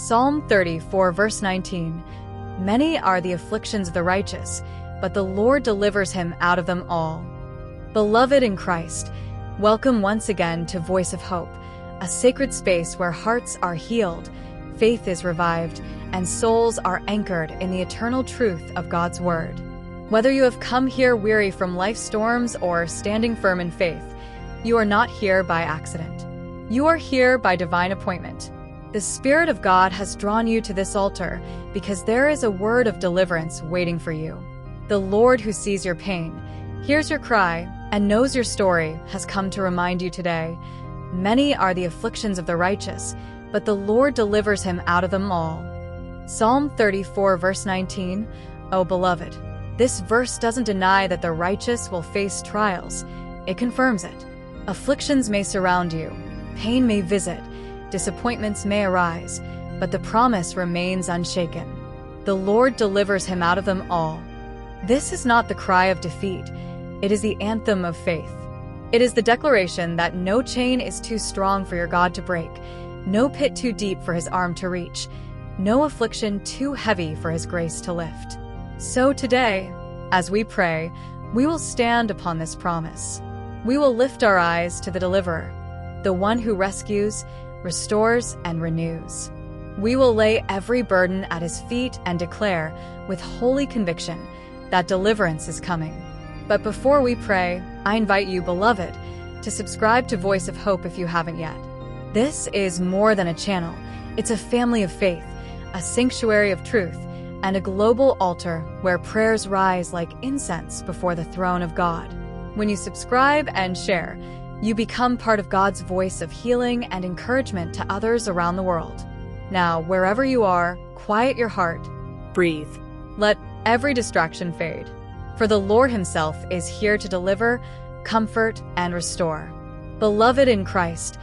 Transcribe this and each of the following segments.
Psalm 34 verse 19. Many are the afflictions of the righteous, but the Lord delivers him out of them all. Beloved in Christ, welcome once again to Voice of Hope, a sacred space where hearts are healed, faith is revived, and souls are anchored in the eternal truth of God's Word. Whether you have come here weary from life's storms or standing firm in faith, you are not here by accident. You are here by divine appointment. The Spirit of God has drawn you to this altar because there is a word of deliverance waiting for you. The Lord who sees your pain, hears your cry, and knows your story has come to remind you today. Many are the afflictions of the righteous, but the Lord delivers him out of them all. Psalm 34 verse 19. Oh beloved, this verse doesn't deny that the righteous will face trials. It confirms it. Afflictions may surround you, pain may visit, disappointments may arise, but the promise remains unshaken. The Lord delivers him out of them all. This is not the cry of defeat. It is the anthem of faith. It is the declaration that no chain is too strong for your God to break, no pit too deep for his arm to reach, no affliction too heavy for his grace to lift. So today, as we pray, we will stand upon this promise. We will lift our eyes to the Deliverer, the one who rescues, restores, and renews. We will lay every burden at his feet and declare, with holy conviction, that deliverance is coming. But before we pray, I invite you, beloved, to subscribe to Voice of Hope if you haven't yet. This is more than a channel. It's a family of faith, a sanctuary of truth, and a global altar where prayers rise like incense before the throne of God. When you subscribe and share, you become part of God's voice of healing and encouragement to others around the world. Now, wherever you are, quiet your heart. Breathe. Let every distraction fade. For the Lord himself is here to deliver, comfort, and restore. Beloved in Christ,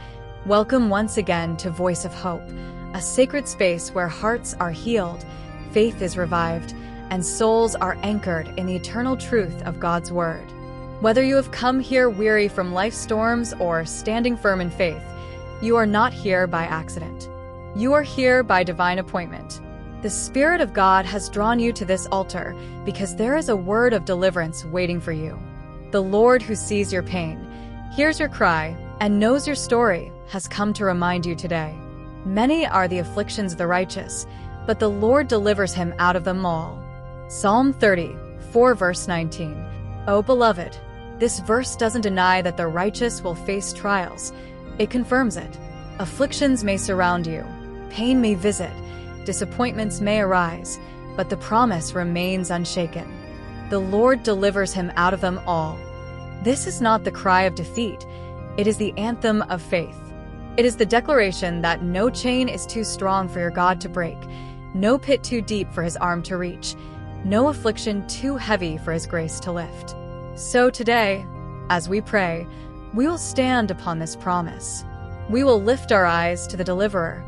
welcome once again to Voice of Hope, a sacred space where hearts are healed, faith is revived, and souls are anchored in the eternal truth of God's Word. Whether you have come here weary from life's storms or standing firm in faith, you are not here by accident. You are here by divine appointment. The Spirit of God has drawn you to this altar because there is a word of deliverance waiting for you. The Lord who sees your pain, hears your cry, and knows your story has come to remind you today. Many are the afflictions of the righteous, but the Lord delivers him out of them all. Psalm 34 verse 19. Oh beloved, this verse doesn't deny that the righteous will face trials. It confirms it. Afflictions may surround you, pain may visit, disappointments may arise, but the promise remains unshaken. The Lord delivers him out of them all. This is not the cry of defeat. It is the anthem of faith. It is the declaration that no chain is too strong for your God to break, no pit too deep for his arm to reach, no affliction too heavy for his grace to lift. So today, as we pray, we will stand upon this promise. We will lift our eyes to the Deliverer,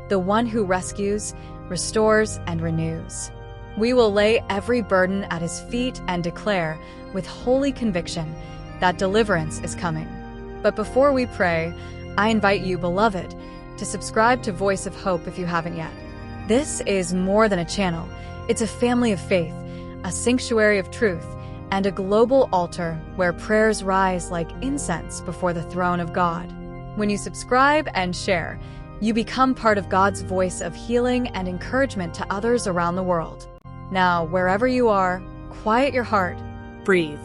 the one who rescues, restores, and renews. We will lay every burden at his feet and declare, with holy conviction, that deliverance is coming. But before we pray, I invite you, beloved, to subscribe to Voice of Hope if you haven't yet. This is more than a channel. It's a family of faith, a sanctuary of truth, and a global altar where prayers rise like incense before the throne of God. When you subscribe and share, you become part of God's voice of healing and encouragement to others around the world. Now, wherever you are, quiet your heart. Breathe.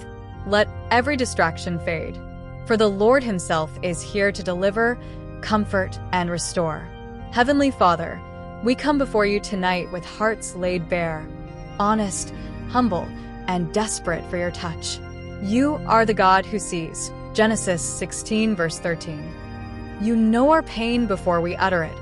Let every distraction fade. For the Lord himself is here to deliver, comfort, and restore. Heavenly Father, we come before you tonight with hearts laid bare, honest, humble, and desperate for your touch. You are the God who sees. Genesis 16 verse 13. You know our pain before we utter it,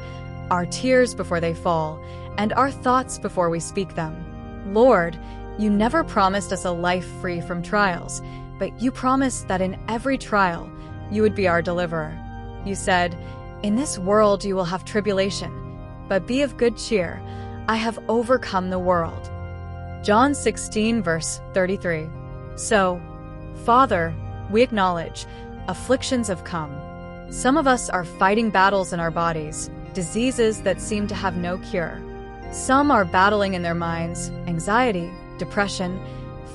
our tears before they fall, and our thoughts before we speak them. Lord, you never promised us a life free from trials, but you promised that in every trial, you would be our deliverer. You said, "In this world you will have tribulation, but be of good cheer. I have overcome the world." John 16 verse 33. So, Father, we acknowledge afflictions have come. Some of us are fighting battles in our bodies, diseases that seem to have no cure. Some are battling in their minds, anxiety, depression,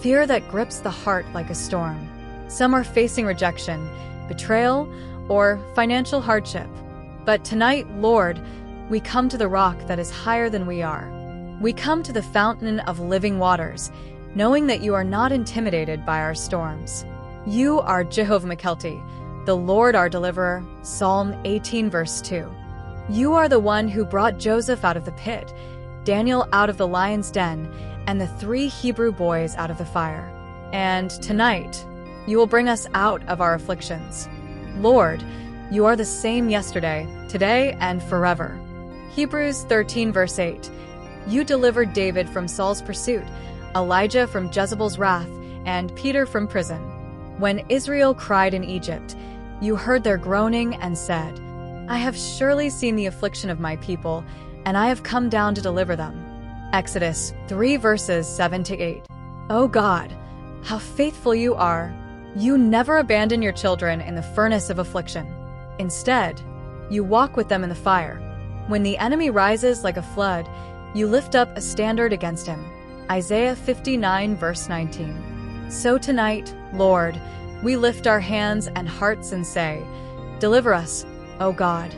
fear that grips the heart like a storm. Some are facing rejection, betrayal, or financial hardship. But tonight, Lord, we come to the rock that is higher than we are. We come to the fountain of living waters, knowing that you are not intimidated by our storms. You are Jehovah Mekelti, the Lord our deliverer, Psalm 18 verse 2. You are the one who brought Joseph out of the pit, Daniel out of the lion's den, and the 3 Hebrew boys out of the fire. And tonight, you will bring us out of our afflictions. Lord, you are the same yesterday, today, and forever. Hebrews 13 verse 8. You delivered David from Saul's pursuit, Elijah from Jezebel's wrath, and Peter from prison. When Israel cried in Egypt, you heard their groaning and said, I have surely seen the affliction of my people, and I have come down to deliver them. Exodus 3 verses 7 to 8. O God, how faithful you are! You never abandon your children in the furnace of affliction. Instead, you walk with them in the fire. When the enemy rises like a flood, you lift up a standard against him. Isaiah 59 verse 19. So tonight, Lord, we lift our hands and hearts and say, deliver us, O God,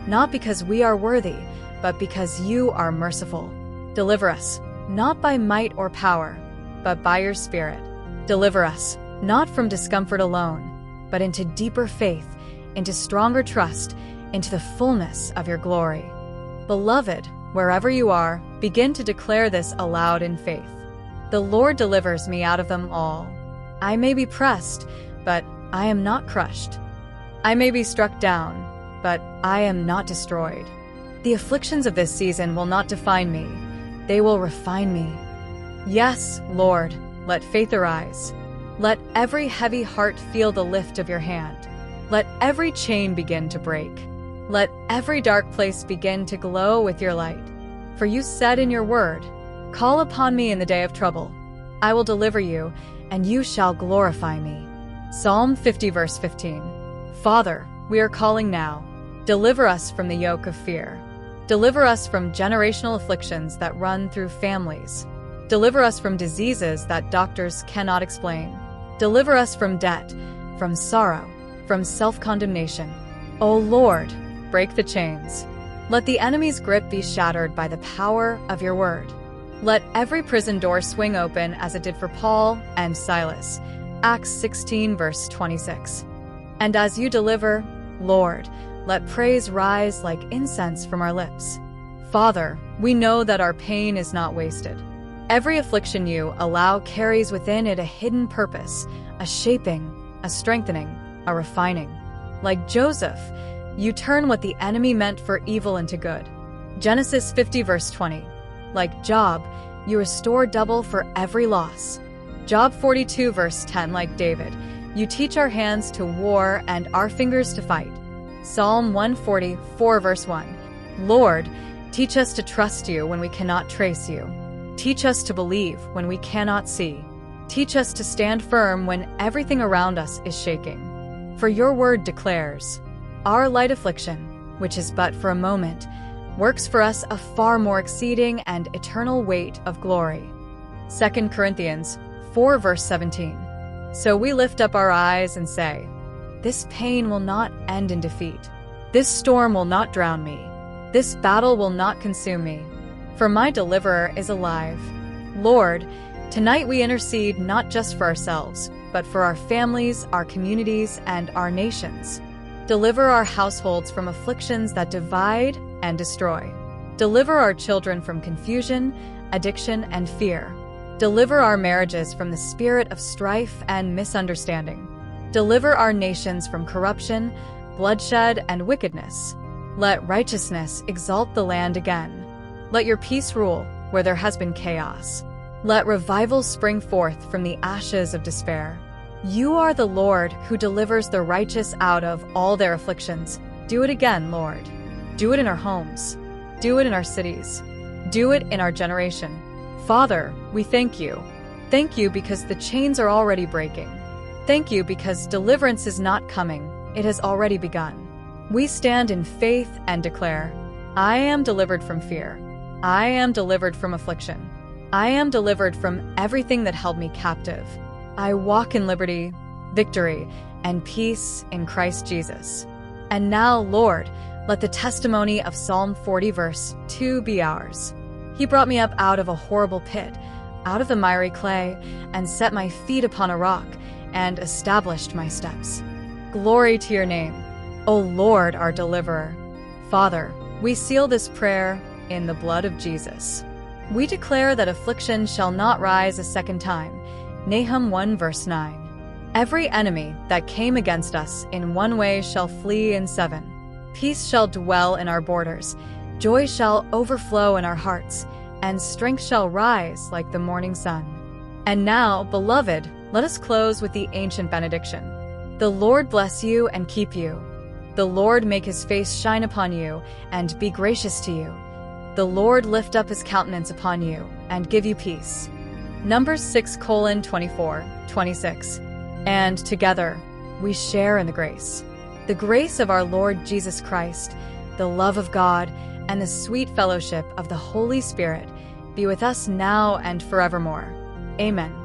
not because we are worthy, but because you are merciful. Deliver us, not by might or power, but by your Spirit. Deliver us, not from discomfort alone, but into deeper faith, into stronger trust, into the fullness of your glory. Beloved, wherever you are, begin to declare this aloud in faith. The Lord delivers me out of them all. I may be pressed, but I am not crushed. I may be struck down, but I am not destroyed. The afflictions of this season will not define me. They will refine me. Yes, Lord, let faith arise. Let every heavy heart feel the lift of your hand. Let every chain begin to break. Let every dark place begin to glow with your light. For you said in your word, call upon me in the day of trouble. I will deliver you, and you shall glorify me. Psalm 50 verse 15. Father, we are calling now. Deliver us from the yoke of fear. Deliver us from generational afflictions that run through families. Deliver us from diseases that doctors cannot explain. Deliver us from debt, from sorrow, from self-condemnation. O Lord, break the chains. Let the enemy's grip be shattered by the power of your word. Let every prison door swing open as it did for Paul and Silas. Acts 16 verse 26. And as you deliver, Lord, let praise rise like incense from our lips. Father, we know that our pain is not wasted. Every affliction you allow carries within it a hidden purpose, a shaping, a strengthening, a refining. Like Joseph, you turn what the enemy meant for evil into good. Genesis 50 verse 20. Like Job, you restore double for every loss. Job 42 verse 10. Like David, you teach our hands to war and our fingers to fight. Psalm 144 verse 1. Lord, teach us to trust you when we cannot trace you. Teach us to believe when we cannot see. Teach us to stand firm when everything around us is shaking. For your word declares, our light affliction, which is but for a moment, works for us a far more exceeding and eternal weight of glory. 2 Corinthians 4 verse 17. So we lift up our eyes and say, this pain will not end in defeat. This storm will not drown me. This battle will not consume me. For my deliverer is alive. Lord, tonight we intercede not just for ourselves, but for our families, our communities, and our nations. Deliver our households from afflictions that divide and destroy. Deliver our children from confusion, addiction, and fear. Deliver our marriages from the spirit of strife and misunderstanding. Deliver our nations from corruption, bloodshed, and wickedness. Let righteousness exalt the land again. Let your peace rule where there has been chaos. Let revival spring forth from the ashes of despair. You are the Lord who delivers the righteous out of all their afflictions. Do it again, Lord. Do it in our homes. Do it in our cities. Do it in our generation. Father, we thank you. Thank you because the chains are already breaking. Thank you because deliverance is not coming. It has already begun. We stand in faith and declare, I am delivered from fear. I am delivered from affliction. I am delivered from everything that held me captive. I walk in liberty, victory, and peace in Christ Jesus. And now, Lord, let the testimony of Psalm 40 verse 2 be ours. He brought me up out of a horrible pit, out of the miry clay, and set my feet upon a rock, and established my steps. Glory to your name, O Lord, our deliverer. Father, we seal this prayer in the blood of Jesus. We declare that affliction shall not rise a second time. Nahum 1 verse 9. Every enemy that came against us in one way shall flee in seven. Peace shall dwell in our borders. Joy shall overflow in our hearts, and strength shall rise like the morning sun. And now, beloved, let us close with the ancient benediction. The Lord bless you and keep you. The Lord make his face shine upon you and be gracious to you. The Lord lift up his countenance upon you and give you peace. Numbers 6:24-26. And together we share in the grace. The grace of our Lord Jesus Christ, the love of God, and the sweet fellowship of the Holy Spirit be with us now and forevermore. Amen.